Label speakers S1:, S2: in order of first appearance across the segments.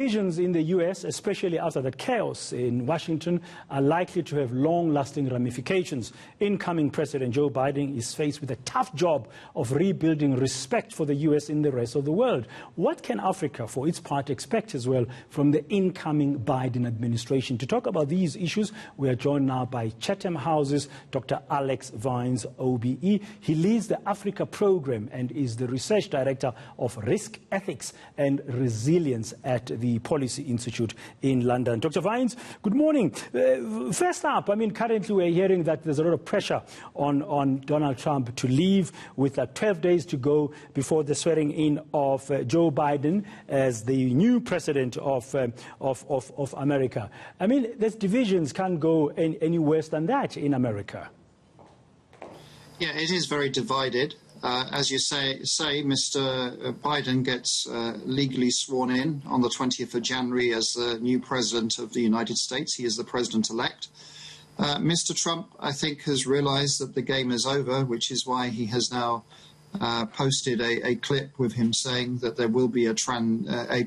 S1: Decisions in the U.S., especially after the chaos in Washington, are likely to have long-lasting ramifications. Incoming President Joe Biden is faced with a tough job of rebuilding respect for the U.S. in the rest of the world. What can Africa, for its part, expect as well from the incoming Biden administration? To talk about these issues, we are joined now by Chatham House's Dr. Alex Vines, OBE. He leads the Africa program and is the Research Director of Risk Ethics and Resilience at the Policy Institute in London. Dr. Vines, good morning. First up, currently we're hearing that there's a lot of pressure on Donald Trump to leave with 12 days to go before the swearing in of Joe Biden as the new president of America. There's divisions can't go any worse than that in America.
S2: Yeah, it is very divided. As you say, Mr. Biden gets legally sworn in on the 20th of January as the new president of the United States. He is the president-elect. Mr. Trump, I think, has realized that the game is over, which is why he has now posted a clip with him saying that there will be a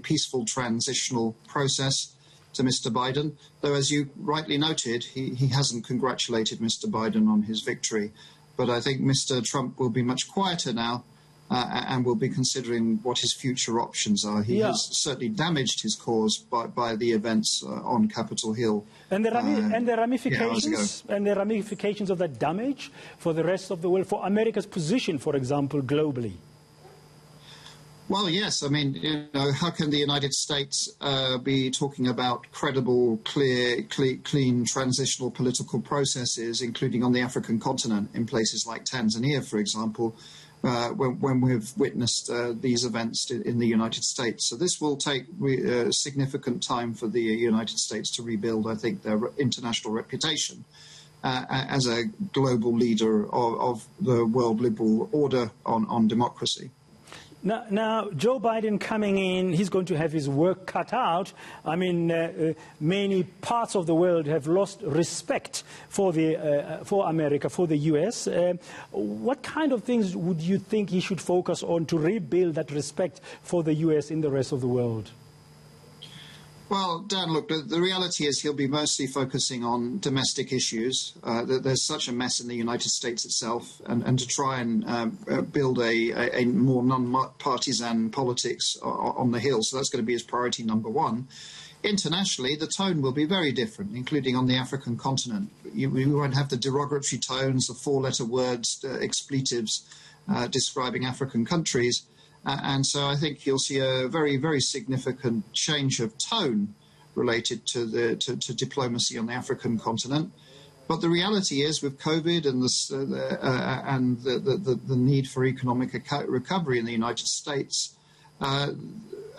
S2: peaceful transitional process to Mr. Biden, though, as you rightly noted, he hasn't congratulated Mr. Biden on his victory. But I think Mr. Trump will be much quieter now and will be considering what his future options are. He has certainly damaged his cause by the events on Capitol Hill.
S1: And the ramifications of that damage for the rest of the world, for America's position, for example, globally.
S2: Well, yes. How can the United States be talking about credible, clean, transitional political processes, including on the African continent, in places like Tanzania, for example, when we've witnessed these events in the United States? So this will take significant time for the United States to rebuild, I think, their international reputation as a global leader of the world liberal order on democracy.
S1: Now, Joe Biden coming in, he's going to have his work cut out. Many parts of the world have lost respect for America, for the U.S. What kind of things would you think he should focus on to rebuild that respect for the U.S. in the rest of the world?
S2: Well, Dan, look, the reality is he'll be mostly focusing on domestic issues. There's such a mess in the United States itself, and to try and build a more non-partisan politics on the Hill. So that's going to be his priority number one. Internationally, the tone will be very different, including on the African continent. We won't have the derogatory tones, the four-letter words, expletives describing African countries. And so I think you'll see a very, very significant change of tone related to diplomacy on the African continent. But the reality is, with COVID and the need for economic recovery in the United States,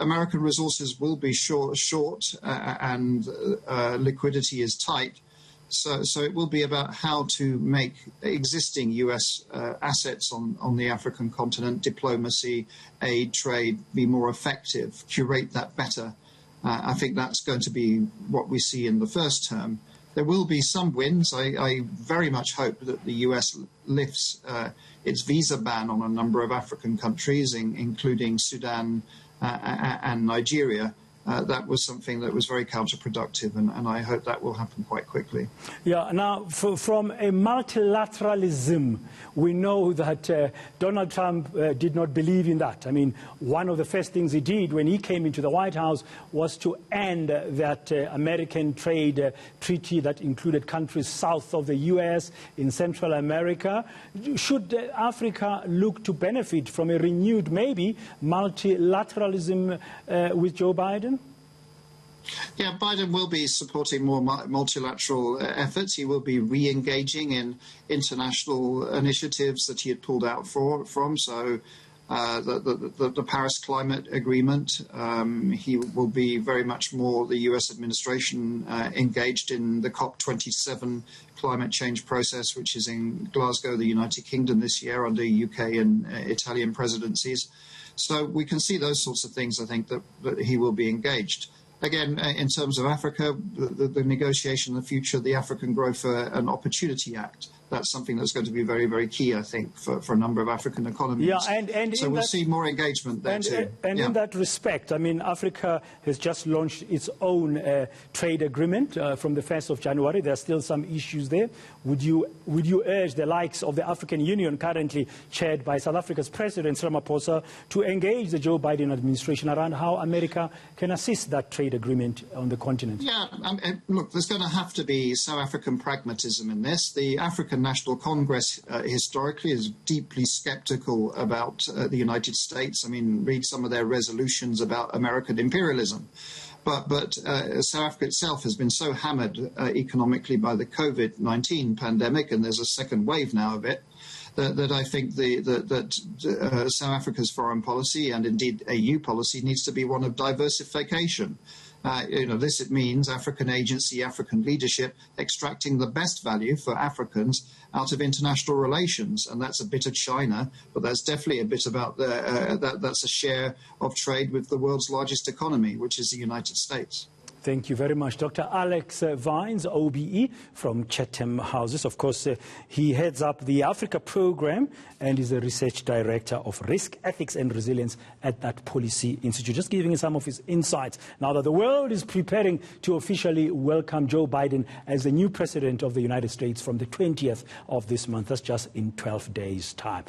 S2: American resources will be short and liquidity is tight. So it will be about how to make existing U.S. assets on the African continent, diplomacy, aid, trade, be more effective, curate that better. I think that's going to be what we see in the first term. There will be some wins. I very much hope that the U.S. lifts its visa ban on a number of African countries, including Sudan and Nigeria. That was something that was very counterproductive, and I hope that will happen quite quickly. Yeah,
S1: now, from a multilateralism, we know that Donald Trump did not believe in that. One of the first things he did when he came into the White House was to end that American trade treaty that included countries south of the U.S. in Central America. Should Africa look to benefit from a renewed, maybe, multilateralism with Joe Biden?
S2: Yeah, Biden will be supporting more multilateral efforts. He will be re-engaging in international initiatives that he had pulled out from. So the Paris Climate Agreement, he will be very much more, the U.S. administration, engaged in the COP27 climate change process, which is in Glasgow, the United Kingdom this year under UK and Italian presidencies. So we can see those sorts of things, I think, that he will be engaged. Again, in terms of Africa, the negotiation in the future, the African Growth and Opportunity Act, that's something that's going to be very, very key, I think, for a number of African economies.
S1: Yeah, and
S2: so we'll see more engagement there too.
S1: And in that respect, I mean, Africa has just launched its own trade agreement from the 1st of January. There are still some issues there. Would you urge the likes of the African Union, currently chaired by South Africa's President Ramaphosa, to engage the Joe Biden administration around how America can assist that trade agreement on the continent?
S2: Yeah, look, there's going to have to be South African pragmatism in this. The African National Congress historically is deeply skeptical about the United States. I mean, read some of their resolutions about American imperialism. But South Africa itself has been so hammered economically by the COVID-19 pandemic, and there's a second wave now of it, that I think that South Africa's foreign policy and indeed AU policy needs to be one of diversification. This it means African agency, African leadership extracting the best value for Africans out of international relations, and that's a bit of China, but that's definitely a bit about that's a share of trade with the world's largest economy, which is the United States.
S1: Thank you very much. Dr. Alex Vines, OBE from Chatham Houses. Of course, he heads up the Africa program and is a research director of risk, ethics and resilience at that Policy Institute. Just giving us some of his insights. Now that the world is preparing to officially welcome Joe Biden as the new president of the United States from the 20th of this month. That's just in 12 days' time.